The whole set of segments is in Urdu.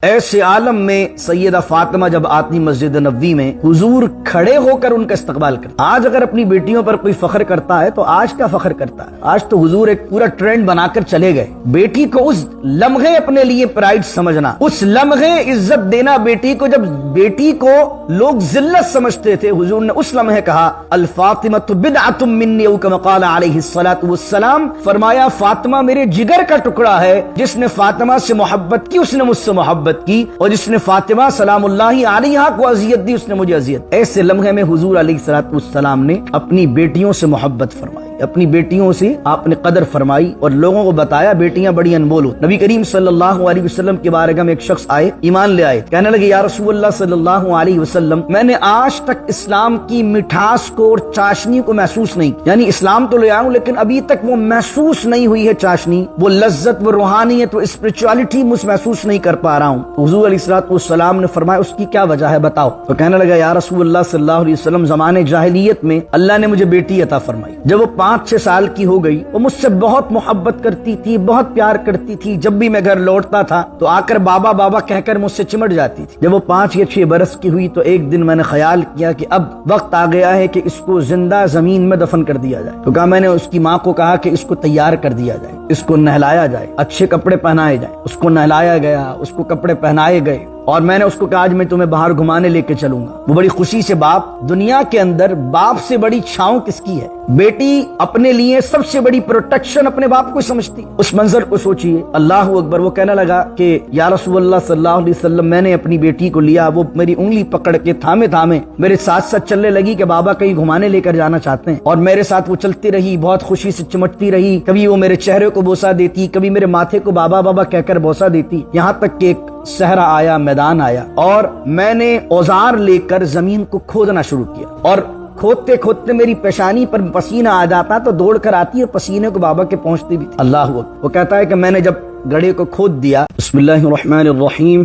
ایسے عالم میں سیدہ فاطمہ جب آتی مسجد نبوی میں، حضور کھڑے ہو کر ان کا استقبال کرتے۔ آج اگر اپنی بیٹیوں پر کوئی فخر کرتا ہے تو آج کیا فخر کرتا ہے؟ آج تو حضور ایک پورا ٹرینڈ بنا کر چلے گئے۔ بیٹی کو اس لمحے اپنے لیے پرائڈ سمجھنا، اس لمحے عزت دینا بیٹی کو، جب بیٹی کو لوگ ذلت سمجھتے تھے، حضور نے اس لمحے کہا الفاطمۃ بدعۃ منی، او کما قال علیہ الصلوۃ والسلام، فرمایا فاطمہ میرے جگر کا ٹکڑا ہے، جس نے فاطمہ سے محبت کی اس نے مجھ سے محبت کی، اور جس نے فاطمہ سلام اللہ علیہا کو اذیت دی اس نے مجھے اذیت۔ ایسے لمحے میں حضور علیہ الصلوۃ والسلام نے اپنی بیٹیوں سے محبت فرمائی، اپنی بیٹیوں سے آپ نے قدر فرمائی اور لوگوں کو بتایا بیٹیاں بڑی انمول ہوتی۔ نبی کریم صلی اللہ علیہ وسلم کے بارگاہ میں ایک شخص آئے، ایمان لے آئے، کہنے لگے یا رسول اللہ صلی اللہ علیہ وسلم، میں نے آج تک اسلام کی مٹھاس کو اور چاشنی کو محسوس نہیں کی، یعنی اسلام تو لے آیا ہوں لیکن ابھی تک وہ محسوس نہیں ہوئی ہے چاشنی، وہ لذت، وہ روحانیت، وہ اسپرچولیٹی مجھ محسوس نہیں کر پا رہا ہوں۔ حضور علیہ الصلوۃ والسلام نے فرمایا اس کی کیا وجہ ہے بتاؤ؟ تو کہنے لگا یا رسول اللہ صلی اللہ علیہ وسلم، زمانے جاہلیت میں اللہ نے مجھے بیٹی عطا فرمائی، جب وہ 5-6 سال کی ہو گئی وہ مجھ سے بہت محبت کرتی تھی، بہت پیار کرتی تھی، جب بھی میں گھر لوٹتا تھا تو آ کر بابا بابا کہہ کر مجھ سے چمٹ جاتی تھی۔ جب وہ 5 یا 6 برس کی ہوئی تو ایک دن میں نے خیال کیا کہ اب وقت آ گیا ہے کہ اس کو زندہ زمین میں دفن کر دیا جائے، تو کہا میں نے اس کی ماں کو کہا کہ اس کو تیار کر دیا جائے، اس کو نہلایا جائے، اچھے کپڑے پہنائے جائیں۔ اس کو نہلایا گیا، اس کو کپڑے پہنائے گئے، اور میں نے اس کو کہا آج میں تمہیں باہر گھمانے لے کے چلوں گا۔ وہ بڑی خوشی سے، باپ دنیا کے اندر باپ سے بڑی چھاؤں کس کی ہے؟ بیٹی اپنے لیے سب سے بڑی پروٹیکشن اپنے باپ کو سمجھتی۔ اس منظر کو سوچئے، اللہ اکبر۔ وہ کہنے لگا کہ یا رسول اللہ صلی اللہ علیہ وسلم، میں نے اپنی بیٹی کو لیا، وہ میری انگلی پکڑ کے تھامے تھامے میرے ساتھ ساتھ چلنے لگی کہ بابا کہیں گھمانے لے کر جانا چاہتے ہیں، اور میرے ساتھ وہ چلتی رہی، بہت خوشی سے چمٹتی رہی، کبھی وہ میرے چہرے کو بوسہ دیتی، کبھی میرے ماتھے کو بابا بابا کہہ کر بوسہ دیتی، یہاں تک کہ ایک صحرا آیا، میدان آیا، اور میں نے اوزار لے کر زمین کو کھودنا شروع کیا، اور کھودتے کھودتے میری پیشانی پر پسینہ آ جاتا تو دوڑ کر آتی اور پسینے کو بابا کے پہنچتی بھی تھی۔ اللہ اکبر۔ وہ کہتا ہے کہ میں نے جب گڑھے کو کھود دیا، بسم اللہ الرحمن الرحیم،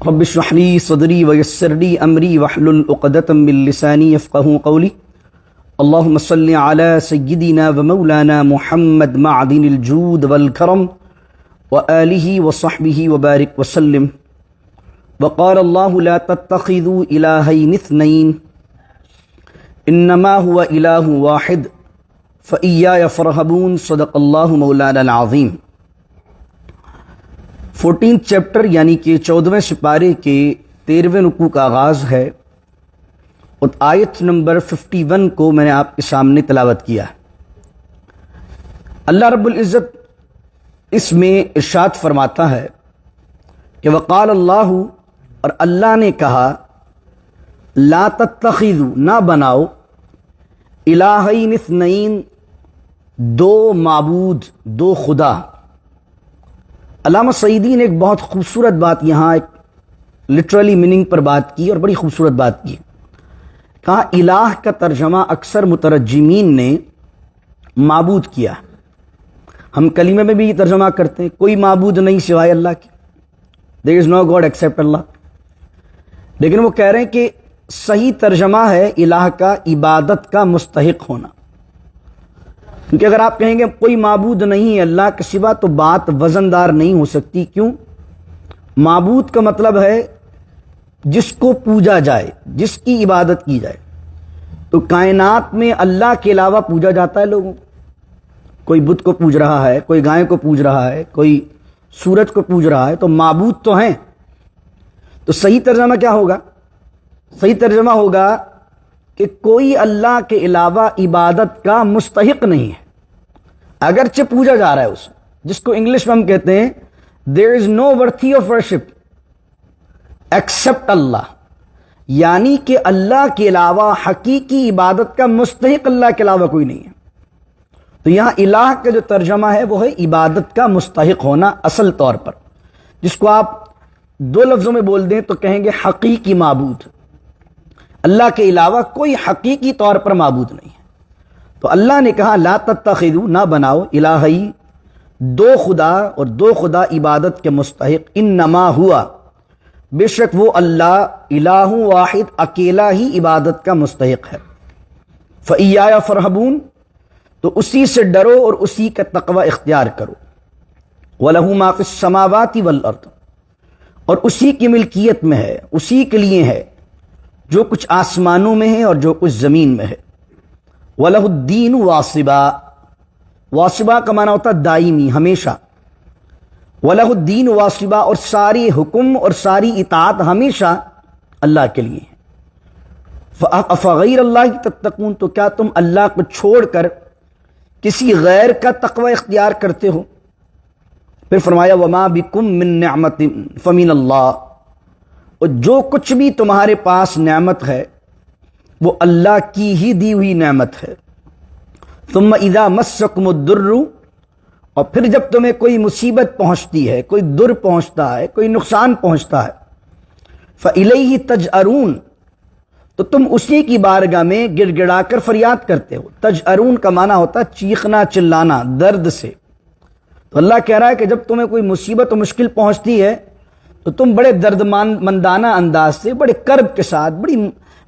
رب اشرح لی صدری ویسر لی امری واحلل عقدۃ من لسانی یفقہوا قولی، اللہم صل علی سیدنا ومولانا محمد معدن الجود والکرم وآلہ وصحبہ وبارک وسلم۔ وقال اللہ لا تتخذوا الہین اثنین انما هو الہ واحد فإیایا فارہبون، صدق اللہ مولانا العظیم۔ 14 چیپٹر یعنی کہ 14ویں سپارے کے 13ویں رکوع کا آغاز ہے، اور آیت نمبر 51 کو میں نے آپ کے سامنے تلاوت کیا ہے۔ اللہ رب العزت اس میں ارشاد فرماتا ہے کہ وقال اللہ، اور اللہ نے کہا، لا تتخذوا، نہ بناؤ، الہین اثنین، 2 معبود، 2 خدا۔ علامہ سعیدی نے ایک بہت خوبصورت بات یہاں ایک لٹرلی میننگ پر بات کی، اور بڑی خوبصورت بات کی، کہا الہ کا ترجمہ اکثر مترجمین نے معبود کیا۔ ہم کلمے میں بھی یہ ترجمہ کرتے ہیں، کوئی معبود نہیں سوائے اللہ کے، there is no God except اللہ، لیکن وہ کہہ رہے ہیں کہ صحیح ترجمہ ہے الہ کا عبادت کا مستحق ہونا، کیونکہ اگر آپ کہیں گے کوئی معبود نہیں ہے اللہ کے سوا تو بات وزندار نہیں ہو سکتی۔ کیوں؟ معبود کا مطلب ہے جس کو پوجا جائے، جس کی عبادت کی جائے، تو کائنات میں اللہ کے علاوہ پوجا جاتا ہے لوگوں، کوئی بت کو پوج رہا ہے، کوئی گائے کو پوج رہا ہے، کوئی سورج کو پوج رہا ہے، تو معبود تو ہیں۔ تو صحیح ترجمہ کیا ہوگا؟ صحیح ترجمہ ہوگا کہ کوئی اللہ کے علاوہ عبادت کا مستحق نہیں ہے، اگرچہ پوجا جا رہا ہے اسے، جس کو انگلش میں ہم کہتے ہیں there is no worthy of worship except اللہ، یعنی کہ اللہ کے علاوہ حقیقی عبادت کا مستحق اللہ کے علاوہ کوئی نہیں ہے۔ تو یہاں الہ کا جو ترجمہ ہے وہ ہے عبادت کا مستحق ہونا اصل طور پر، جس کو آپ 2 لفظوں میں بول دیں تو کہیں گے حقیقی معبود۔ اللہ کے علاوہ کوئی حقیقی طور پر معبود نہیں ہے۔ تو اللہ نے کہا لا تتخذوا، نہ بناؤ، الہی، 2 خدا، اور 2 خدا عبادت کے مستحق، انما ہوا، بے شک وہ اللہ، الہ واحد، اکیلا ہی عبادت کا مستحق ہے، فإیایا فارہبون، تو اسی سے ڈرو اور اسی کا تقوی اختیار کرو، وَلَهُ مَا فِي السَّمَاوَاتِ وَالْأَرْضِ، اور اسی کی ملکیت میں ہے، اسی کے لیے ہے جو کچھ آسمانوں میں ہے اور جو کچھ زمین میں ہے۔ وَلَهُ الدِّينُ وَاصِبًا، واصبہ کا معنی ہوتا ہے دائمی، ہمیشہ۔ وَلَهُ الدِّينُ وَاصِبًا، اور ساری حکم اور ساری اطاعت ہمیشہ اللہ کے لیے ہے۔ فَغَيْرَ اللَّهِ تَتَّقُونَ، تو کیا تم اللہ کو چھوڑ کر کسی غیر کا تقوی اختیار کرتے ہو؟ پھر فرمایا وَمَا بِكُم مِّن نِّعْمَةٍ فَمِنَ اللَّهِ، اور جو کچھ بھی تمہارے پاس نعمت ہے وہ اللہ کی ہی دی ہوئی نعمت ہے۔ ثُمَّ إِذَا مَسَّكُمُ الضُّرُّ، اور پھر جب تمہیں کوئی مصیبت پہنچتی ہے، کوئی در پہنچتا ہے، کوئی نقصان پہنچتا ہے، فَإِلَيْهِ تَجْأَرُونَ، تو تم اسی کی بارگاہ میں گڑ گڑا کر فریاد کرتے ہو۔ تجأرون کا معنی ہوتا ہے چیخنا چلانا درد سے۔ تو اللہ کہہ رہا ہے کہ جب تمہیں کوئی مصیبت و مشکل پہنچتی ہے تو تم بڑے درد مندانہ انداز سے، بڑے کرب کے ساتھ،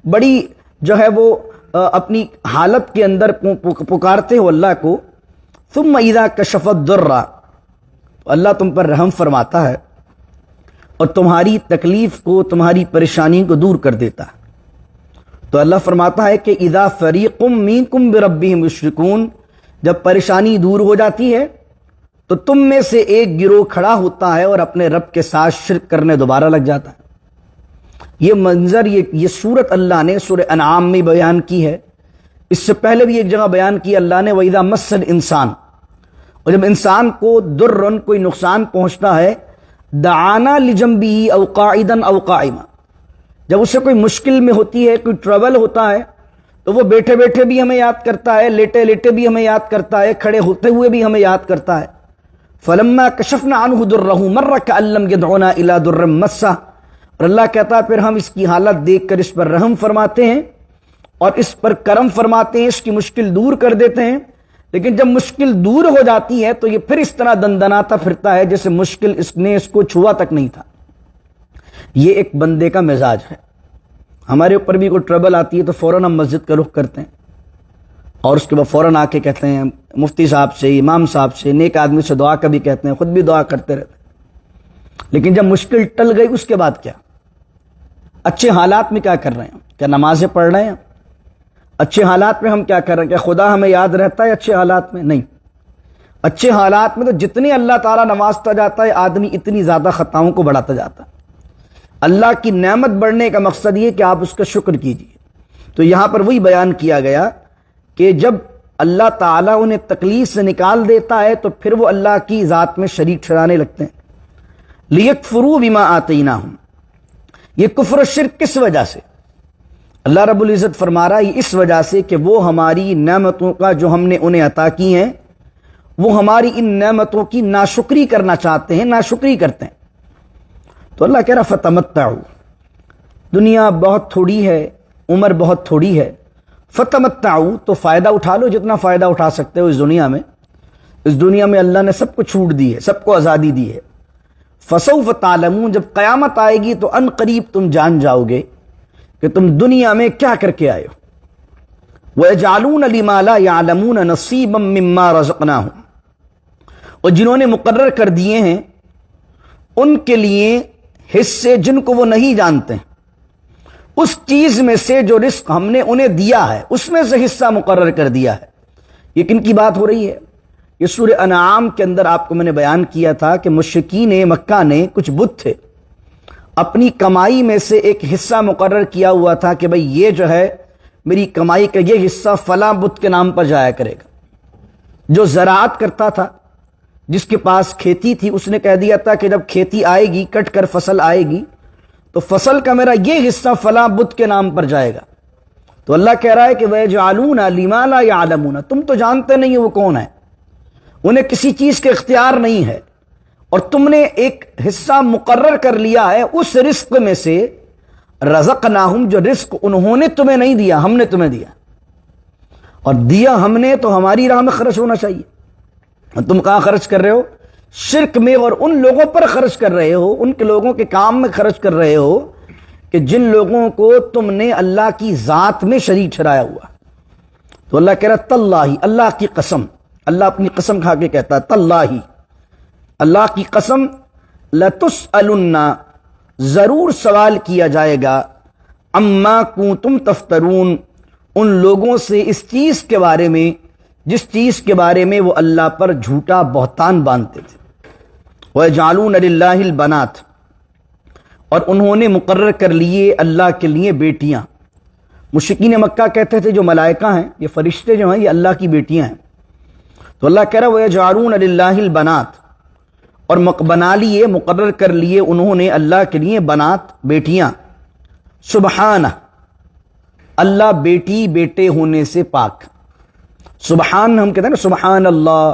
بڑی جو ہے وہ اپنی حالت کے اندر پکارتے ہو اللہ کو۔ ثم اذا کشف الضر، اللہ تم پر رحم فرماتا ہے اور تمہاری تکلیف کو، تمہاری پریشانی کو دور کر دیتا ہے۔ تو اللہ فرماتا ہے کہ اذا فریق منکم بربہم یشرکون، جب پریشانی دور ہو جاتی ہے تو تم میں سے ایک گروہ کھڑا ہوتا ہے اور اپنے رب کے ساتھ شرک کرنے دوبارہ لگ جاتا ہے۔ یہ منظر، یہ صورت اللہ نے سورہ انعام میں بیان کی ہے، اس سے پہلے بھی ایک جگہ بیان کی اللہ نے وَإِذَا مَسَّ الْإِنسَانَ، اور جب انسان کو درن کوئی نقصان پہنچتا ہے، دعانا لجنبہ او قاعدا او قائما، جب اسے کوئی مشکل میں ہوتی ہے، کوئی ٹربل ہوتا ہے، تو وہ بیٹھے بیٹھے بھی ہمیں یاد کرتا ہے، لیٹے لیٹے بھی ہمیں یاد کرتا ہے، کھڑے ہوتے ہوئے بھی ہمیں یاد کرتا ہے۔ فَلَمَّا كَشَفْنَا عَنْهُ دُرَّهُ مَرَّ كَأَن لَّمْ يَدْعُنَا إِلَىٰ دُرٍّ مَّسَّهُ، اور اللہ کہتا ہے پھر ہم اس کی حالت دیکھ کر اس پر رحم فرماتے ہیں اور اس پر کرم فرماتے ہیں، اس کی مشکل دور کر دیتے ہیں۔ لیکن جب مشکل دور ہو جاتی ہے تو یہ پھر اس طرح دندناتا پھرتا ہے جیسے مشکل اس نے اس کو چھوا تک نہیں تھا۔ یہ ایک بندے کا مزاج ہے۔ ہمارے اوپر بھی کوئی ٹربل آتی ہے تو فوراً ہم مسجد کا رخ کرتے ہیں اور اس کے بعد فوراً آ کے کہتے ہیں مفتی صاحب سے، امام صاحب سے، نیک آدمی سے دعا کبھی کہتے ہیں، خود بھی دعا کرتے رہتے ہیں۔ لیکن جب مشکل ٹل گئی اس کے بعد کیا؟ اچھے حالات میں کیا کر رہے ہیں؟ کیا نمازیں پڑھ رہے ہیں؟ اچھے حالات میں ہم کیا کر رہے ہیں؟ کیا خدا ہمیں یاد رہتا ہے اچھے حالات میں؟ نہیں۔ اچھے حالات میں تو جتنے اللہ تعالیٰ نوازتا جاتا ہے آدمی اتنی زیادہ خطاؤں کو بڑھاتا جاتا ہے۔ اللہ کی نعمت بڑھنے کا مقصد یہ کہ آپ اس کا شکر کیجیے۔ تو یہاں پر وہی بیان کیا گیا کہ جب اللہ تعالیٰ انہیں تکلیف سے نکال دیتا ہے تو پھر وہ اللہ کی ذات میں شریک ٹھہرانے لگتے ہیں۔ لِيَكْفُرُوا بِمَا آتَيْنَاهُمْ، یہ کفر و شرک کس وجہ سے؟ اللہ رب العزت فرما رہا ہے اس وجہ سے کہ وہ ہماری نعمتوں کا جو ہم نے انہیں عطا کی ہیں، وہ ہماری ان نعمتوں کی ناشکری کرنا چاہتے ہیں، ناشکری کرتے ہیں۔ تو اللہ کہہ رہا فتمتعوا، دنیا بہت تھوڑی ہے، عمر بہت تھوڑی ہے، فتمتعوا، تو فائدہ اٹھا لو جتنا فائدہ اٹھا سکتے ہو اس دنیا میں۔ اس دنیا میں اللہ نے سب کو چھوٹ دی ہے، سب کو آزادی دی ہے۔ فسوف تعلمون، جب قیامت آئے گی تو ان قریب تم جان جاؤ گے کہ تم دنیا میں کیا کر کے آئے ہو۔ وَيَجْعَلُونَ لِمَا لَا يَعْلَمُونَ نَصِيبًا مِّمَّا رَزَقْنَاهُمْ، اور جنہوں نے مقرر کر دیے ہیں ان کے لیے حصے جن کو وہ نہیں جانتے ہیں، اس چیز میں سے جو رزق ہم نے انہیں دیا ہے اس میں سے حصہ مقرر کر دیا ہے۔ یہ کن کی بات ہو رہی ہے؟ یہ سورہ انعام کے اندر آپ کو میں نے بیان کیا تھا کہ مشرکین مکہ نے، کچھ بت تھے، اپنی کمائی میں سے ایک حصہ مقرر کیا ہوا تھا کہ بھئی یہ جو ہے میری کمائی کا یہ حصہ فلاں بت کے نام پر جایا کرے گا۔ جو زراعت کرتا تھا، جس کے پاس کھیتی تھی، اس نے کہہ دیا تھا کہ جب کھیتی آئے گی، کٹ کر فصل آئے گی تو فصل کا میرا یہ حصہ فلاں بت کے نام پر جائے گا۔ تو اللہ کہہ رہا ہے کہ وَيَجْعَلُونَ لِمَا لَا يَعْلَمُونَ، تم تو جانتے نہیں وہ کون ہے، انہیں کسی چیز کے اختیار نہیں ہے، اور تم نے ایک حصہ مقرر کر لیا ہے اس رزق میں سے، رزقناہم، جو رزق انہوں نے تمہیں نہیں دیا، ہم نے تمہیں دیا، اور دیا ہم نے تو ہماری راہ میں خرچ ہونا چاہیے۔ اور تم کہاں خرچ کر رہے ہو؟ شرک میں، اور ان لوگوں پر خرچ کر رہے ہو، ان کے لوگوں کے کام میں خرچ کر رہے ہو کہ جن لوگوں کو تم نے اللہ کی ذات میں شریک ٹھہرایا ہوا۔ تو اللہ کہہ رہا تاللہ، اللہ کی قسم، اللہ اپنی قسم کھا کے کہتا ہے تاللہ، اللہ کی قسم، لتسألن، ضرور سوال کیا جائے گا اما کنتم تفترون، ان لوگوں سے اس چیز کے بارے میں جس چیز کے بارے میں وہ اللہ پر جھوٹا بہتان باندھتے تھے۔ وَيَجْعَلُونَ لِلَّهِ الْبَنَاتِ، اور انہوں نے مقرر کر لیے اللہ کے لیے بیٹیاں۔ مشرکین مکہ کہتے تھے جو ملائکہ ہیں، یہ فرشتے جو ہیں، یہ اللہ کی بیٹیاں ہیں۔ تو اللہ کہہ رہا ہے وَيَجْعَلُونَ لِلَّهِ الْبَنَاتِ، اور بنا لیے، مقرر کر لیے انہوں نے اللہ کے لیے بنات، بیٹیاں۔ سبحانہ، اللہ بیٹی بیٹے ہونے سے پاک۔ سبحان ہم کہتے ہیں نا سبحان اللہ،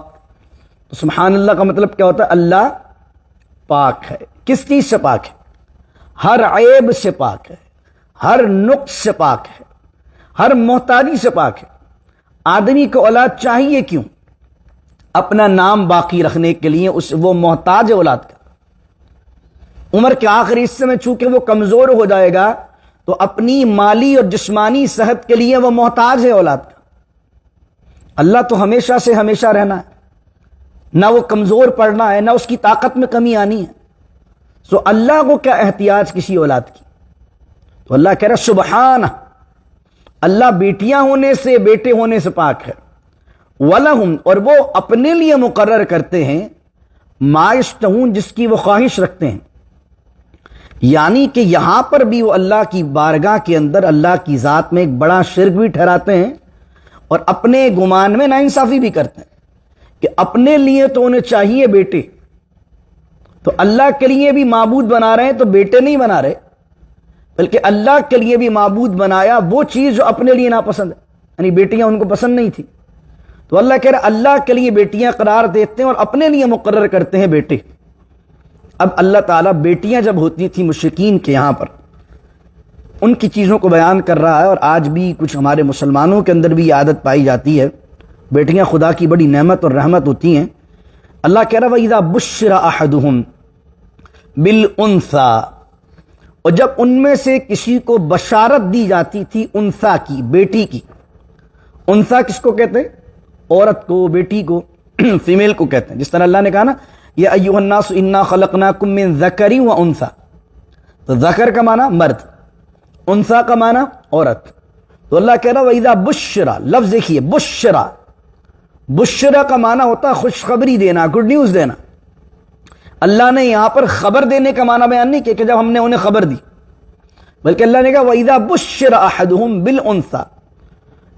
تو سبحان اللہ کا مطلب کیا ہوتا ہے؟ اللہ پاک ہے۔ کس چیز سے پاک ہے؟ ہر عیب سے پاک ہے، ہر نقص سے پاک ہے، ہر محتاجی سے پاک ہے۔ آدمی کو اولاد چاہیے کیوں؟ اپنا نام باقی رکھنے کے لیے، وہ محتاج ہے اولاد کا۔ عمر کے آخری حصے میں چونکہ وہ کمزور ہو جائے گا تو اپنی مالی اور جسمانی صحت کے لیے وہ محتاج ہے اولاد کا۔ اللہ تو ہمیشہ سے ہمیشہ رہنا ہے، نہ وہ کمزور پڑنا ہے، نہ اس کی طاقت میں کمی آنی ہے۔ سو اللہ کو کیا احتیاج کسی اولاد کی؟ تو اللہ کہہ رہا سبحانہ، اللہ بیٹیاں ہونے سے، بیٹے ہونے سے پاک ہے۔ وَلَهُمْ، اور وہ اپنے لیے مقرر کرتے ہیں، مَا يَشْتَهُونَ، جس کی وہ خواہش رکھتے ہیں۔ یعنی کہ یہاں پر بھی وہ اللہ کی بارگاہ کے اندر اللہ کی ذات میں ایک بڑا شرک بھی ٹھہراتے ہیں، اور اپنے گمان میں ناانصافی بھی کرتے ہیں کہ اپنے لیے تو انہیں چاہیے بیٹے، تو اللہ کے لیے بھی معبود بنا رہے ہیں، تو بیٹے نہیں بنا رہے، بلکہ اللہ کے لیے بھی معبود بنایا وہ چیز جو اپنے لیے ناپسند ہے، یعنی بیٹیاں ان کو پسند نہیں تھی۔ تو اللہ کہہ رہا اللہ کے لیے بیٹیاں قرار دیتے ہیں اور اپنے لیے مقرر کرتے ہیں بیٹے۔ اب اللہ تعالیٰ بیٹیاں جب ہوتی تھیں مشرکین کے یہاں پر، ان کی چیزوں کو بیان کر رہا ہے، اور آج بھی کچھ ہمارے مسلمانوں کے اندر بھی یہ عادت پائی جاتی ہے۔ بیٹیاں خدا کی بڑی نعمت اور رحمت ہوتی ہیں۔ اللہ کہہ رہا وَإِذَا بُشِّرَ أَحَدُهُمْ بِالْأُنثَىٰ، اور جب ان میں سے کسی کو بشارت دی جاتی تھی انثیٰ کی، بیٹی کی۔ انثیٰ کس کو کہتے ہیں؟ عورت کو، بیٹی کو، فیمیل کو کہتے ہیں۔ جس طرح اللہ نے کہا نا یا ایھا الناس انا خلقناکم من ذکر و انثیٰ، تو ذکر کا معنی مرد، انثیٰ کا معنی عورت۔ تو اللہ کہہ رہا وَإِذَا بُشِّرَ، لفظ دیکھیے بشرا، بشرا کا معنی ہوتا ہے خوشخبری دینا، گڈ نیوز دینا۔ اللہ نے یہاں پر خبر دینے کا معنی بیان نہیں کیا کہ جب ہم نے انہیں خبر دی، بلکہ اللہ نے کہا وَإِذَا بُشِّرَ أَحَدُهُمْ بِالْأُنثَىٰ،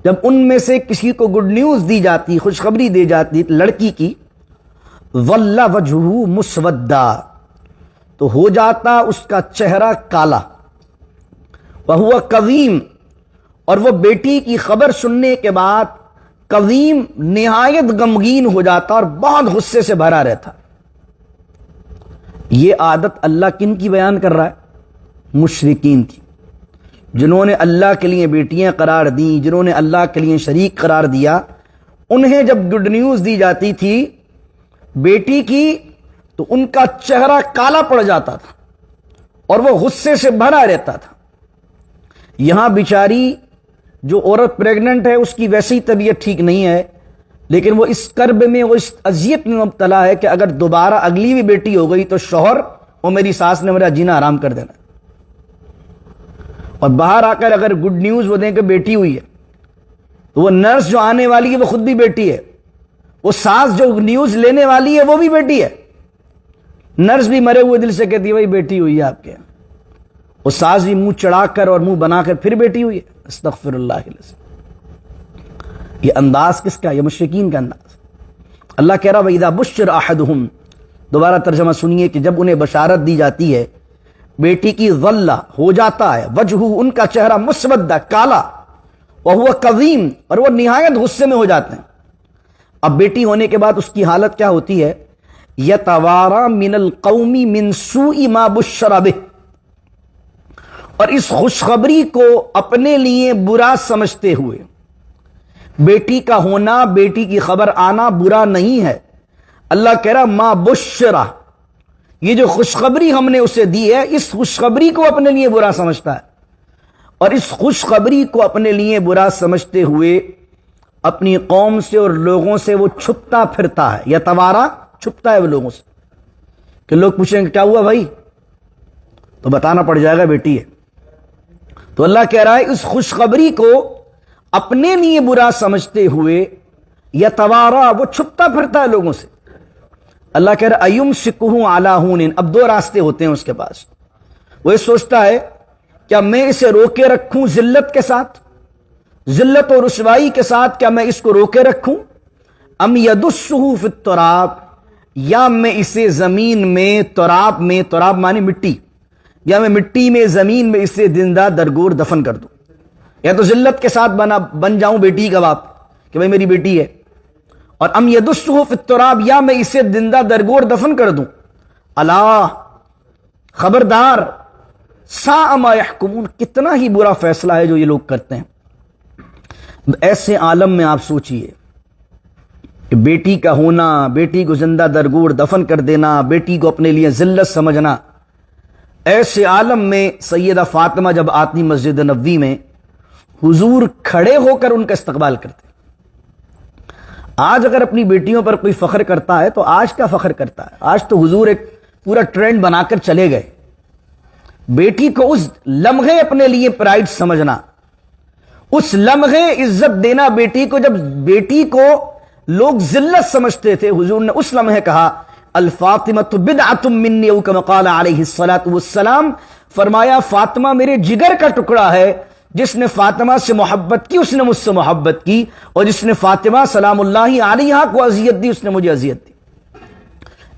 جب ان میں سے کسی کو گڈ نیوز دی جاتی، خوشخبری دی جاتی لڑکی کی، ظل وجہہ مسودا، تو ہو جاتا اس کا چہرہ کالا، وہو کظیم، اور وہ بیٹی کی خبر سننے کے بعد کظیم، نہایت غمگین ہو جاتا اور بہت غصے سے بھرا رہتا۔ یہ عادت اللہ کن کی بیان کر رہا ہے؟ مشرکین کی، جنہوں نے اللہ کے لیے بیٹیاں قرار دیں، جنہوں نے اللہ کے لیے شریک قرار دیا۔ انہیں جب گڈ نیوز دی جاتی تھی بیٹی کی تو ان کا چہرہ کالا پڑ جاتا تھا اور وہ غصے سے بھرا رہتا تھا۔ یہاں بیچاری جو عورت پریگننٹ ہے اس کی ویسی طبیعت ٹھیک نہیں ہے، لیکن وہ اس کرب میں، وہ اس اذیت میں مبتلا ہے کہ اگر دوبارہ اگلی بھی بیٹی ہو گئی تو شوہر اور میری ساس نے میرا جینا آرام کر دینا۔ اور باہر آ کر اگر گڈ نیوز وہ دیں کہ بیٹی ہوئی ہے تو وہ نرس جو آنے والی ہے وہ خود بھی بیٹی ہے، وہ ساس جو نیوز لینے والی ہے وہ بھی بیٹی ہے۔ نرس بھی مرے ہوئے دل سے کہتی ہے بھائی بیٹی ہوئی ہے آپ کے، وہ ساس بھی منہ چڑھا کر اور منہ بنا کر پھر بیٹی ہوئی ہے۔ استغفر اللہ العظیم۔ یہ انداز کس کا؟ یہ مشرکین کا انداز۔ اللہ کہہ رہا وَإِذَا بُشِّرَ أَحَدُهُمْ، دوبارہ ترجمہ سنیے کہ جب انہیں بشارت دی جاتی ہے بیٹی کی، ظل ہو جاتا ہے، وجہ ان کا چہرہ مسودہ کالا، وہو کظیم، اور وہ نہایت غصے میں ہو جاتے ہیں۔ اب بیٹی ہونے کے بعد اس کی حالت کیا ہوتی ہے؟ یتوارا من القوم من سوء ما بشر بہ، اور اس خوشخبری کو اپنے لیے برا سمجھتے ہوئے، بیٹی کا ہونا، بیٹی کی خبر آنا برا نہیں ہے۔ اللہ کہہ رہا ما بشرا، یہ جو خوشخبری ہم نے اسے دی ہے، اس خوشخبری کو اپنے لیے برا سمجھتا ہے، اور اس خوشخبری کو اپنے لیے برا سمجھتے ہوئے اپنی قوم سے اور لوگوں سے وہ چھپتا پھرتا ہے۔ یتوارا، چھپتا ہے وہ لوگوں سے، کہ لوگ پوچھیں کہ کیا ہوا بھائی، تو بتانا پڑ جائے گا بیٹی ہے. تو اللہ کہہ رہا ہے اس خوشخبری کو اپنے لیے برا سمجھتے ہوئے یا توارا، وہ چھپتا پھرتا ہے لوگوں سے. اللہ کہہ رہا ہے ایمسکہ علی ہون، اب دو راستے ہوتے ہیں اس کے پاس. وہ یہ سوچتا ہے کیا میں اسے روکے رکھوں ذلت کے ساتھ، ذلت اور رسوائی کے ساتھ، کیا میں اس کو روکے رکھوں؟ ام یدسہ فی التراب، یا میں اسے زمین میں، تراب میں، تراب مانے مٹی، یا میں مٹی میں، زمین میں اسے زندہ درگور دفن کر دوں. یا تو ذلت کے ساتھ بن جاؤں بیٹی کا باپ کہ بھائی میری بیٹی ہے، اور ام یدسہ فی التراب، یا میں اسے زندہ درگور دفن کر دوں. الا، خبردار، ساء ما یحکمون، کتنا ہی برا فیصلہ ہے جو یہ لوگ کرتے ہیں. ایسے عالم میں آپ سوچئے کہ بیٹی کا ہونا، بیٹی کو زندہ درگور دفن کر دینا، بیٹی کو اپنے لیے ذلت سمجھنا، ایسے عالم میں سیدہ فاطمہ جب آتی مسجد نبوی میں، حضور کھڑے ہو کر ان کا استقبال کرتے. آج اگر اپنی بیٹیوں پر کوئی فخر کرتا ہے تو آج کیا فخر کرتا ہے؟ آج تو حضور ایک پورا ٹرینڈ بنا کر چلے گئے. بیٹی کو اس لمحے اپنے لیے پرائڈ سمجھنا، اس لمحے عزت دینا بیٹی کو. جب بیٹی کو لوگ ذلت سمجھتے تھے، حضور نے اس لمحے کہا الفاطمۃ بدعۃ منی، او کما قال علیہ الصلوۃ والسلام، فرمایا فاطمہ میرے جگر کا ٹکڑا ہے. جس نے فاطمہ سے محبت کی اس نے مجھ سے محبت کی، اور جس نے فاطمہ سلام اللہ علیہا کو اذیت دی اس نے مجھے اذیت دی.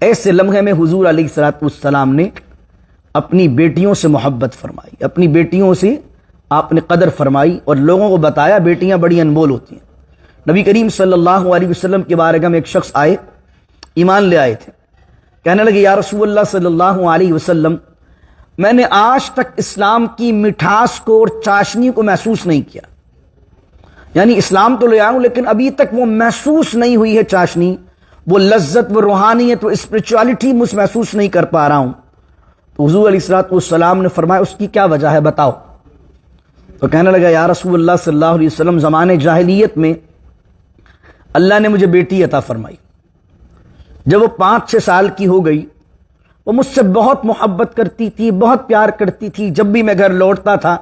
ایسے لمحے میں حضور علیہ الصلوۃ والسلام نے اپنی بیٹیوں سے محبت فرمائی، اپنی بیٹیوں سے آپ نے قدر فرمائی، اور لوگوں کو بتایا بیٹیاں بڑی انمول ہوتی ہیں. نبی کریم صلی اللہ علیہ وسلم کے بارگاہ میں ایک شخص آئے، ایمان لے آئے تھے. کہنے لگے یا رسول اللہ صلی اللہ علیہ وسلم، میں نے آج تک اسلام کی مٹھاس کو اور چاشنی کو محسوس نہیں کیا. یعنی اسلام تو لے آؤں لیکن ابھی تک وہ محسوس نہیں ہوئی ہے چاشنی، وہ لذت، وہ روحانیت، وہ اسپرچوالٹی مجھ محسوس نہیں کر پا رہا ہوں. تو حضور علیہ الصلوۃ والسلام نے فرمایا اس کی کیا وجہ ہے بتاؤ. تو کہنے لگا یا رسول اللہ صلی اللہ علیہ وسلم، زمانے جاہلیت میں اللہ نے مجھے بیٹی عطا فرمائی. جب وہ 5-6 سال کی ہو گئی، وہ مجھ سے بہت محبت کرتی تھی، بہت پیار کرتی تھی. جب بھی میں گھر لوٹتا تھا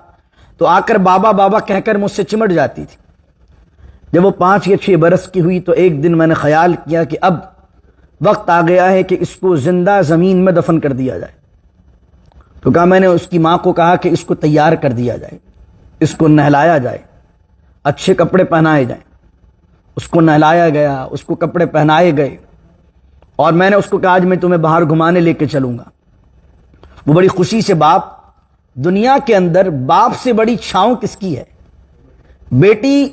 تو آ کر بابا بابا کہہ کر مجھ سے چمٹ جاتی تھی. جب وہ 5 یا 6 برس کی ہوئی تو ایک دن میں نے خیال کیا کہ اب وقت آ گیا ہے کہ اس کو زندہ زمین میں دفن کر دیا جائے. تو کہا، میں نے اس کی ماں کو کہا کہ اس کو تیار کر دیا جائے، اس کو نہلایا جائے، اچھے کپڑے پہنائے جائیں. اس کو نہلایا گیا، اس کو کپڑے پہنائے گئے، اور میں نے اس کو کہا آج میں تمہیں باہر گھمانے لے کے چلوں گا. وہ بڑی خوشی سے، باپ دنیا کے اندر باپ سے بڑی چھاؤں کس کی ہے؟ بیٹی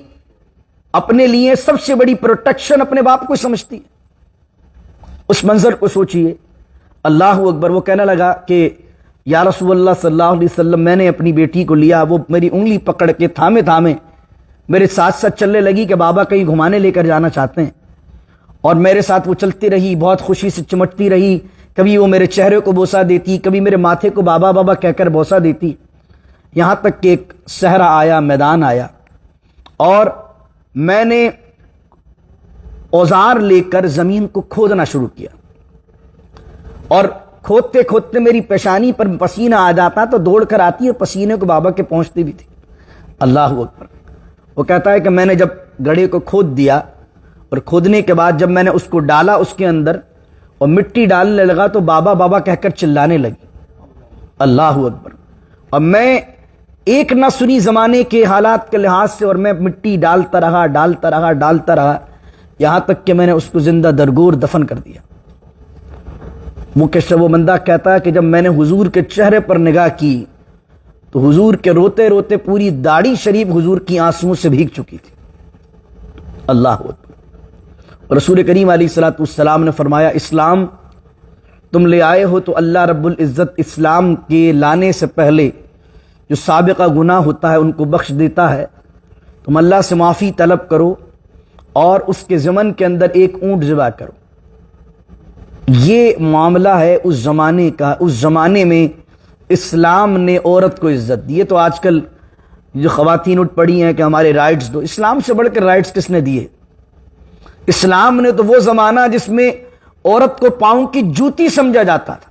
اپنے لیے سب سے بڑی پروٹیکشن اپنے باپ کو سمجھتی ہے. اس منظر کو سوچئے. اللہ اکبر. وہ کہنے لگا کہ یا رسول اللہ صلی اللہ علیہ وسلم، میں نے اپنی بیٹی کو لیا، وہ میری انگلی پکڑ کے تھامے تھامے میرے ساتھ ساتھ چلنے لگی کہ بابا کہیں گھمانے لے کر جانا چاہتے ہیں. اور میرے ساتھ وہ چلتی رہی، بہت خوشی سے چمٹتی رہی. کبھی وہ میرے چہرے کو بوسہ دیتی، کبھی میرے ماتھے کو بابا بابا کہہ کر بوسہ دیتی. یہاں تک کہ ایک صحرا آیا، میدان آیا، اور میں نے اوزار لے کر زمین کو کھودنا شروع کیا. اور کھودتے کھودتے میری پیشانی پر پسینہ آ جاتا تو دوڑ کر آتی اور پسینے کو بابا کے پہنچتی بھی تھی. اللہ اکبر. وہ کہتا ہے کہ میں نے جب گڑھے کو کھود دیا، اور کھودنے کے بعد جب میں نے اس کو ڈالا اس کے اندر اور مٹی ڈالنے لگا تو بابا بابا کہہ کر چلانے لگی. اللہ اکبر. اور میں ایک نہ سنی زمانے کے حالات کے لحاظ سے، اور میں مٹی ڈالتا رہا یہاں تک کہ میں نے اس کو زندہ درگور دفن کر دیا. وہ بندہ کہتا ہے کہ جب میں نے حضور کے چہرے پر نگاہ کی تو حضور کے روتے روتے پوری داڑھی شریف حضور کی آنسوؤں سے بھیگ چکی تھی. اللہ اکبر. رسول کریم علیہ الصلوۃ والسلام نے فرمایا اسلام تم لے آئے ہو تو اللہ رب العزت اسلام کے لانے سے پہلے جو سابقہ گناہ ہوتا ہے ان کو بخش دیتا ہے. تم اللہ سے معافی طلب کرو اور اس کے ضمن کے اندر ایک اونٹ ذبح کرو. یہ معاملہ ہے اس زمانے کا. اس زمانے میں اسلام نے عورت کو عزت دی. یہ تو آج کل جو خواتین اٹھ پڑی ہیں کہ ہمارے رائٹس دو. اسلام سے بڑھ کر رائٹس کس نے دیے؟ اسلام نے تو وہ زمانہ جس میں عورت کو پاؤں کی جوتی سمجھا جاتا تھا،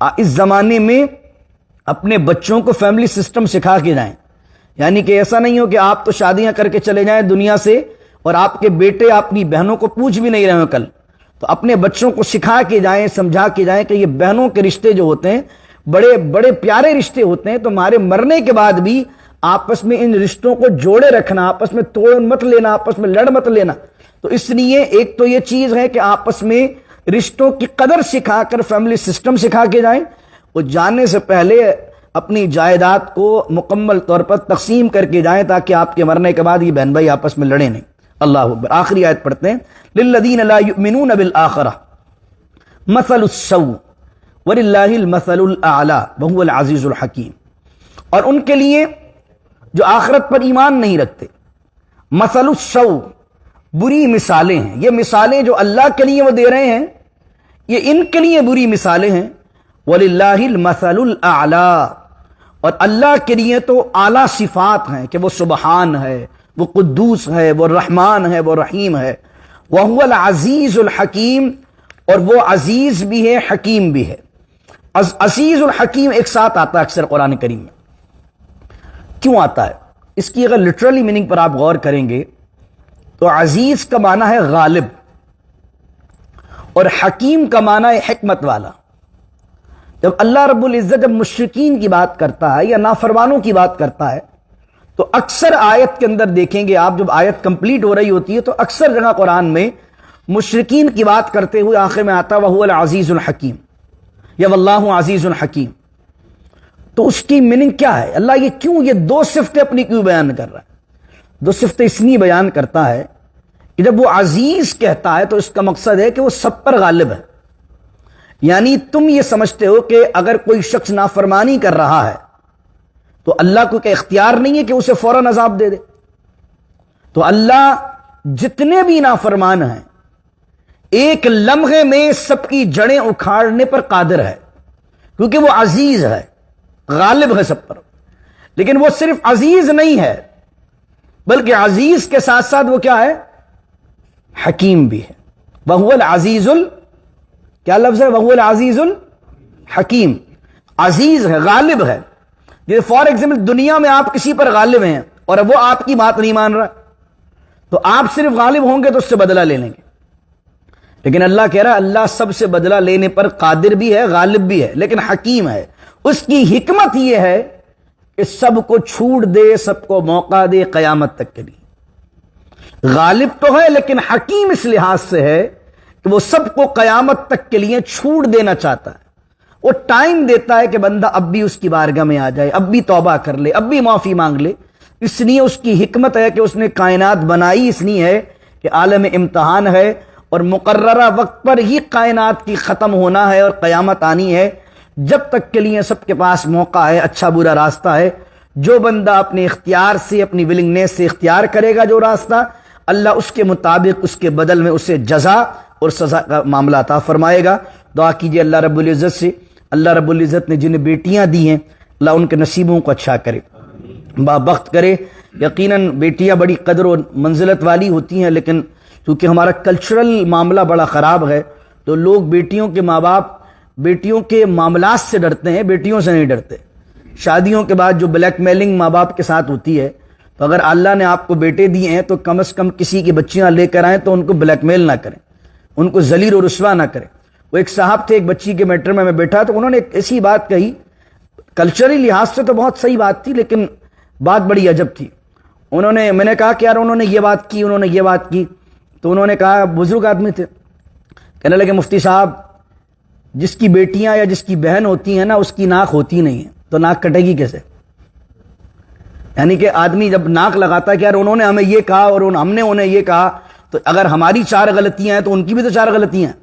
اس زمانے میں اپنے بچوں کو فیملی سسٹم سکھا کے جائیں. یعنی کہ ایسا نہیں ہو کہ آپ تو شادیاں کر کے چلے جائیں دنیا سے اور آپ کے بیٹے اپنی بہنوں کو پوچھ بھی نہیں رہے ہوں کل. تو اپنے بچوں کو سکھا کے جائیں, سمجھا کے جائیں کہ یہ بہنوں کے رشتے جو ہوتے ہیں بڑے بڑے پیارے رشتے ہوتے ہیں, تو ہمارے مرنے کے بعد بھی آپس میں ان رشتوں کو جوڑے رکھنا, آپس میں توڑ مت لینا, آپس میں لڑ مت لینا. تو اس لیے ایک تو یہ چیز ہے کہ آپس میں رشتوں کی قدر سکھا کر فیملی سسٹم سکھا کے جائیں, اور جانے سے پہلے اپنی جائیداد کو مکمل طور پر تقسیم کر کے جائیں تاکہ آپ کے مرنے کے بعد یہ بہن بھائی آپس میں لڑیں نہیں. اللہ اکبر. آخری آیت پڑھتے ہیں. للذین لا یؤمنون بالآخرہ مثل السوء وللہ المثل الاعلی وہو العزیز الحکیم. اور ان کے لیے جو آخرت پر ایمان نہیں رکھتے, مثل السوء بری مثالیں ہیں. یہ مثالیں جو اللہ کے لیے وہ دے رہے ہیں یہ ان کے لیے بری مثالیں ہیں. وَلِلَّهِ الْمَثَلُ الْأَعْلَى, اور اللہ کے لیے تو اعلیٰ صفات ہیں کہ وہ سبحان ہے, وہ قدوس ہے, وہ رحمان ہے, وہ رحیم ہے. وَهُوَ الْعَزِيزُ الْحَكِيمُ, اور وہ عزیز بھی ہے حکیم بھی ہے. عزیز الحکیم ایک ساتھ آتا ہے اکثر قرآن کریم میں. کیوں آتا ہے؟ اس کی اگر لٹرلی میننگ پر آپ غور کریں گے تو عزیز کا معنی ہے غالب, اور حکیم کا معنی ہے حکمت والا. جب اللہ رب العزت جب مشرکین کی بات کرتا ہے یا نافرمانوں کی بات کرتا ہے تو اکثر آیت کے اندر دیکھیں گے آپ, جب آیت کمپلیٹ ہو رہی ہوتی ہے تو اکثر جگہ قرآن میں مشرکین کی بات کرتے ہوئے آخر میں آتا وَهُوَ الْعَزِيزُ الْحَكِيمُ یا وَاللَّهُ عَزِيزٌ حَكِيمٌ. تو اس کی میننگ کیا ہے؟ اللہ یہ کیوں یہ دو صفتیں اپنی کیوں بیان کر رہا ہے؟ دو صفتیں اس لیے بیان کرتا ہے کہ جب وہ عزیز کہتا ہے تو اس کا مقصد ہے کہ وہ سب پر غالب ہے. یعنی تم یہ سمجھتے ہو کہ اگر کوئی شخص نافرمانی کر رہا ہے تو اللہ کو کیا اختیار نہیں ہے کہ اسے فوراً عذاب دے دے؟ تو اللہ جتنے بھی نافرمان ہیں ایک لمحے میں سب کی جڑیں اکھاڑنے پر قادر ہے, کیونکہ وہ عزیز ہے, غالب ہے سب پر. لیکن وہ صرف عزیز نہیں ہے بلکہ عزیز کے ساتھ ساتھ وہ کیا ہے؟ حکیم بھی ہے. وَهُوَ الْعَزِيزُ کیا لفظ ہے؟ وَهُوَ الْعَزِيزُ الْحَكِيمُ. عزیز ہے, غالب ہے. جیسے فار ایگزامپل دنیا میں آپ کسی پر غالب ہیں اور وہ آپ کی بات نہیں مان رہا تو آپ صرف غالب ہوں گے تو اس سے بدلہ لے لیں گے. لیکن اللہ کہہ رہا ہے اللہ سب سے بدلہ لینے پر قادر بھی ہے, غالب بھی ہے, لیکن حکیم ہے. اس کی حکمت یہ ہے کہ سب کو چھوڑ دے, سب کو موقع دے قیامت تک کے لیے. غالب تو ہے لیکن حکیم اس لحاظ سے ہے کہ وہ سب کو قیامت تک کے لیے چھوڑ دینا چاہتا ہے. وہ ٹائم دیتا ہے کہ بندہ اب بھی اس کی بارگاہ میں آ جائے, اب بھی توبہ کر لے, اب بھی معافی مانگ لے. اس لیے اس کی حکمت ہے کہ اس نے کائنات بنائی اس لیے ہے کہ عالم امتحان ہے اور مقررہ وقت پر ہی کائنات کی ختم ہونا ہے اور قیامت آنی ہے. جب تک کے لیے سب کے پاس موقع ہے, اچھا برا راستہ ہے. جو بندہ اپنے اختیار سے, اپنی ولنگنیس سے اختیار کرے گا جو راستہ, اللہ اس کے مطابق اس کے بدل میں اسے جزا اور سزا کا معاملہ عطا فرمائے گا. دعا کیجئے اللہ رب العزت سے, اللہ رب العزت نے جنہیں بیٹیاں دی ہیں اللہ ان کے نصیبوں کو اچھا کرے, بابخت کرے. یقیناً بیٹیاں بڑی قدر و منزلت والی ہوتی ہیں, لیکن کیونکہ ہمارا کلچرل معاملہ بڑا خراب ہے تو لوگ بیٹیوں کے ماں باپ بیٹیوں کے معاملات سے ڈرتے ہیں, بیٹیوں سے نہیں ڈرتے. شادیوں کے بعد جو بلیک میلنگ ماں باپ کے ساتھ ہوتی ہے, تو اگر اللہ نے آپ کو بیٹے دیے ہیں تو کم از کم کسی کی بچیاں لے کر آئیں تو ان کو بلیک میل نہ کریں, ان کو ذلیل و رسوا نہ کریں. وہ ایک صاحب تھے, ایک بچی کے میٹر میں بیٹھا تو انہوں نے ایک ایسی بات کہی, کلچرلی لحاظ سے تو بہت صحیح بات تھی لیکن بات بڑی عجب تھی. میں نے کہا کہ یار انہوں نے یہ بات کی, انہوں نے یہ بات کی. تو انہوں نے کہا, بزرگ آدمی تھے, کہنے لگے مفتی صاحب جس کی بیٹیاں یا جس کی بہن ہوتی ہیں نا اس کی ناک ہوتی نہیں ہے تو ناک کٹے گی کیسے؟ یعنی کہ آدمی جب ناک لگاتا ہے کہ یار انہوں نے ہمیں یہ کہا اور ہم نے انہیں یہ کہا, تو اگر ہماری 4 غلطیاں ہیں تو ان کی بھی تو 4 غلطیاں ہیں.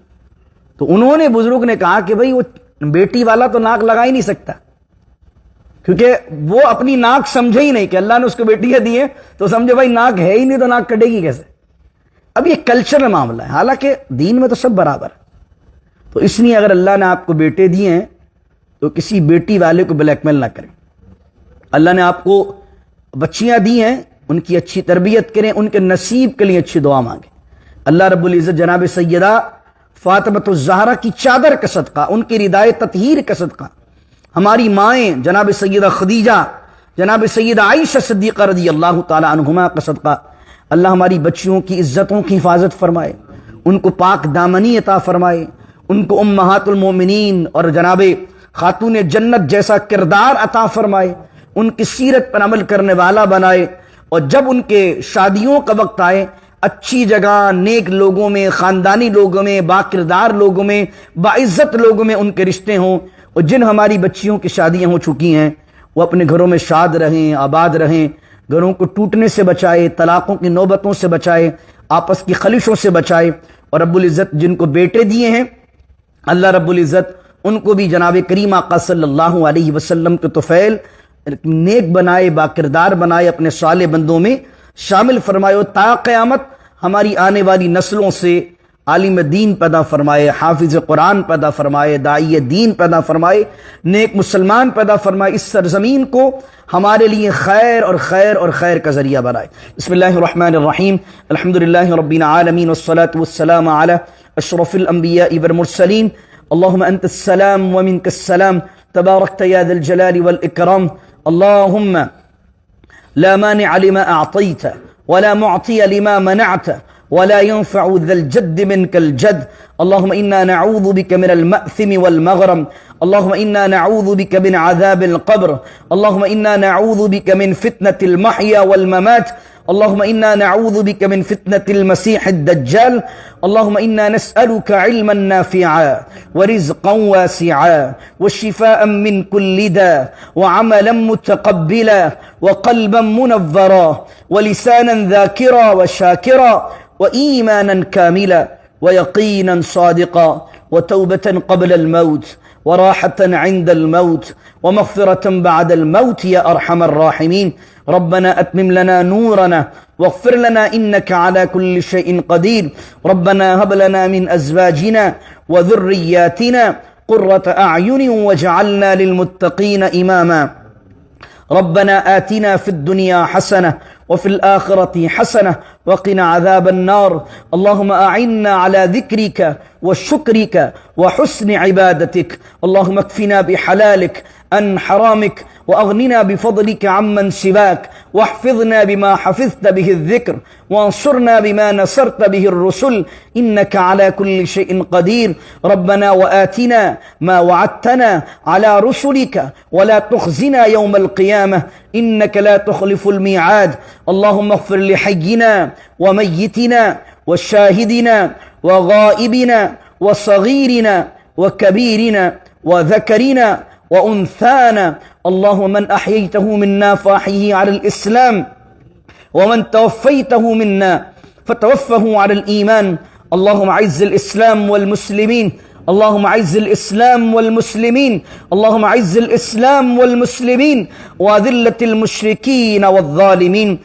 تو انہوں نے, بزرگ نے کہا کہ بھئی وہ بیٹی والا تو ناک لگا ہی نہیں سکتا, کیونکہ وہ اپنی ناک سمجھے ہی نہیں کہ اللہ نے اس کو بیٹیاں دی ہیں, تو سمجھے بھائی ناک ہے ہی نہیں تو ناک کٹے گی کیسے. اب یہ کلچرل معاملہ ہے, حالانکہ دین میں تو سب برابر ہے. تو اس لیے اگر اللہ نے آپ کو بیٹے دیے ہیں تو کسی بیٹی والے کو بلیک میل نہ کریں. اللہ نے آپ کو بچیاں دی ہیں, ان کی اچھی تربیت کریں, ان کے نصیب کے لیے اچھی دعا مانگیں. اللہ رب العزت جناب سیدہ فاطمۃ الزہرا کی چادر کا صدقہ، ان کی ردائے تطہیر کا صدقہ، ہماری مائیں جناب سیدہ خدیجہ، جناب سیدہ عائشہ صدیقہ رضی اللہ تعالی عنہما کا صدقہ، اللہ ہماری بچیوں کی عزتوں کی حفاظت فرمائے، ان کو پاک دامنی عطا فرمائے، ان کو امہات المومنین اور جناب خاتون جنت جیسا کردار عطا فرمائے، ان کی سیرت پر عمل کرنے والا بنائے، اور جب ان کے شادیوں کا وقت آئے اچھی جگہ، نیک لوگوں میں، خاندانی لوگوں میں، باکردار لوگوں میں، باعزت لوگوں میں ان کے رشتے ہوں، اور جن ہماری بچیوں کی شادیاں ہو چکی ہیں وہ اپنے گھروں میں شاد رہیں، آباد رہیں، گھروں کو ٹوٹنے سے بچائے، طلاقوں کی نوبتوں سے بچائے، آپس کی خلشوں سے بچائے، اور رب العزت جن کو بیٹے دیے ہیں اللہ رب العزت ان کو بھی جناب کریم آقا صلی اللہ علیہ وسلم کے طفیل نیک بنائے، باکردار بنائے، اپنے صالح بندوں میں شامل فرمائے، اور تا قیامت ہماری آنے والی نسلوں سے عالم دین پیدا فرمائے، حافظ قرآن پیدا فرمائے، داعی دین پیدا فرمائے، نیک مسلمان پیدا فرمائے، اس سرزمین کو ہمارے لیے خیر اور خیر اور خیر کا ذریعہ بنائے۔ بسم اللہ الرحمن الرحیم، الحمدللہ رب العالمین والصلاة والسلام علی اشرف الانبیاء والمرسلین، اللہم انت السلام ومنک السلام تبارکت یا ذا الجلال والاکرام، اللہم لا مانع لما اعطیت ولا معطی لما منعت ولا ينفع ذا الجد منك الجد، اللهم إنا نعوذ بك من المأثم والمغرم، اللهم إنا نعوذ بك من عذاب القبر، اللهم إنا نعوذ بك من فتنة المحيا والممات، اللهم إنا نعوذ بك من فتنة المسيح الدجال، اللهم إنا نسألك علما نافعا ورزقا واسعا وشفاء من كل داء وعملا متقبلا وقلبا منورا ولسانا ذاكرا وشاكرا وإيمانا كاملا ويقينا صادقا وتوبة قبل الموت وراحة عند الموت ومغفرة بعد الموت يا أرحم الراحمين، ربنا أتمم لنا نورنا واغفر لنا إنك على كل شيء قدير، ربنا هب لنا من أزواجنا وذرياتنا قرة أعين واجعلنا للمتقين إماما، ربنا آتنا في الدنيا حسنة وفي الآخرة حسنة وقنا عذاب النار، اللهم أعنا على ذكرك وشكرك وحسن عبادتك، اللهم اكفنا بحلالك عن حرامك وأغننا بفضلك عمن سواك، واحفظنا بما حفظت به الذكر وانصرنا بما نصرت به الرسل، إنك على كل شيء قدير، ربنا وآتنا ما وعدتنا على رسلك ولا تخزنا يوم القيامة إنك لا تخلف الميعاد، اللهم اغفر لحينا وميتنا وشاهدنا وغائبنا وصغيرنا وكبيرنا وذكرنا وأنثانا، اللهم من أحييته منا فأحيه على الإسلام ومن توفيته منا فتوفه على الإيمان، اللهم أعز الإسلام والمسلمين، اللهم أعز الإسلام والمسلمين، اللهم أعز الإسلام والمسلمين وأذلة المشركين والظالمين،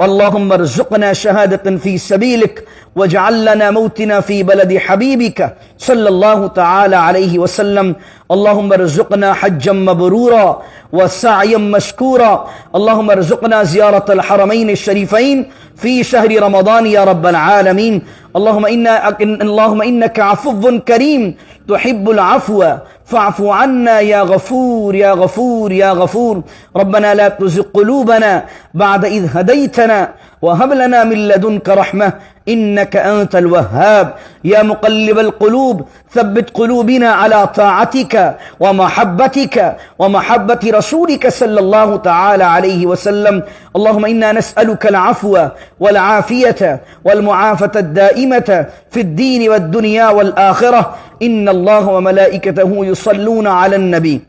اللهم ارزقنا شهادة في سبيلك واجعل لنا موتنا في بلد حبيبك صلى الله تعالى عليه وسلم، اللهم ارزقنا حجا مبرورا وسعيا مشكورا، اللهم ارزقنا زيارة الحرمين الشريفين في شهر رمضان يا رب العالمين، اللهم إنك عفو كريم تحب العفو فاعف عنا يا غفور يا غفور يا غفور، ربنا لا تزغ قلوبنا بعد إذ هديتنا وهب لنا من لدنك رحمة إنك أنت الوهاب، يا مقلب القلوب ثبت قلوبنا على طاعتك ومحبتك ومحبة رسولك صلى الله تعالى عليه وسلم، اللهم إنا نسألك العفو والعافية والمعافاة الدائمة في الدين والدنيا والآخرة، إن الله وملائكته يصلون على النبي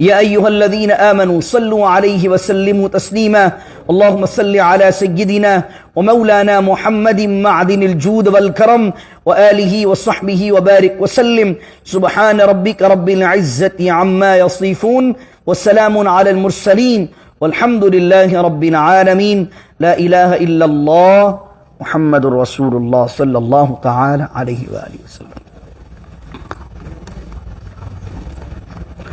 يا أيها الذين آمنوا صلوا عليه وسلموا تسليما، اللهم صل على سيدنا ومولانا محمد معدن الجود والكرم وآله وصحبه وبارك وسلم، سبحان ربك رب العزة عما يصفون وسلام على المرسلين والحمد لله رب العالمين، لا إله إلا الله محمد رسول الله صلى الله تعالى عليه وآله وسلم۔